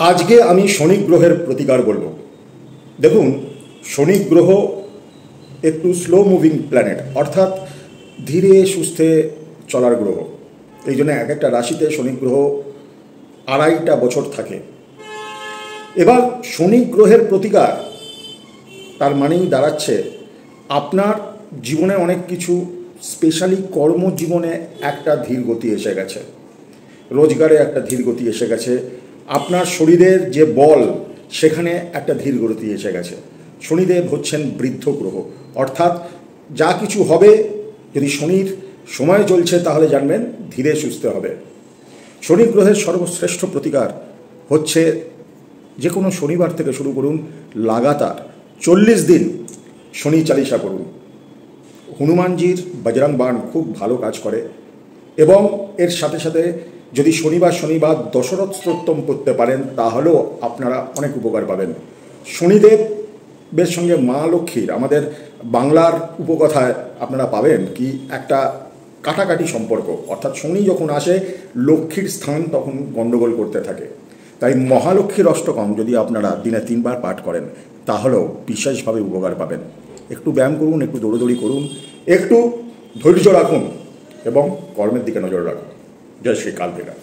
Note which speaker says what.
Speaker 1: আজকে আমি শনি গ্রহের প্রতিকার বলবো। দেখুন, শনি গ্রহ একটু স্লো মুভিং প্ল্যানেট, অর্থাৎ ধীরে সুস্থে চলার গ্রহ। এই জন্য এক একটা রাশিতে শনি গ্রহ 2.5 বছর থাকে। এবার শনি গ্রহের প্রতিকার তার মানেই দাঁড়াচ্ছে আপনার জীবনে অনেক কিছু, স্পেশালি কর্মজীবনে একটা ধীর গতি এসে গেছে, রোজগারে একটা ধীর গতি এসে গেছে, আপনার শরীরের যে বল সেখানে একটা ধীর গতি এসে গেছে। শনিদেব হচ্ছেন বৃদ্ধ গ্রহ, অর্থাৎ যা কিছু হবে, যদি শনির সময় চলছে তাহলে জানবেন ধীরে সুস্থে হবে। শনি গ্রহের সর্বশ্রেষ্ঠ প্রতিকার হচ্ছে যে কোনো শনিবার থেকে শুরু করুন, লাগাতার 40 দিন শনি চালিসা করুন। হনুমানজির বজরং বাণ খুব ভালো কাজ করে, এবং এর সাথে সাথে যদি শনিবার দশরথ স্তোত্রম করতে পারেন তাহলেও আপনারা অনেক উপকার পাবেন। শনিদেবের সঙ্গে মা লক্ষ্মীর, আমাদের বাংলার উপকথায় আপনারা পাবেন কি একটা কাটাকাটি সম্পর্ক, অর্থাৎ শনি যখন আসে লক্ষ্মীর স্থান তখন গণ্ডগোল করতে থাকে। তাই মহালক্ষ্মীর অষ্টকম যদি আপনারা দিনে 3 বার পাঠ করেন তাহলেও বিশেষভাবে উপকার পাবেন। একটু ব্যায়াম করুন, একটু দৌড়দৌড়ি করুন, একটু ধৈর্য রাখুন এবং কর্মের দিকে নজর রাখুন। জয় শ্রী কাল ভৈরব।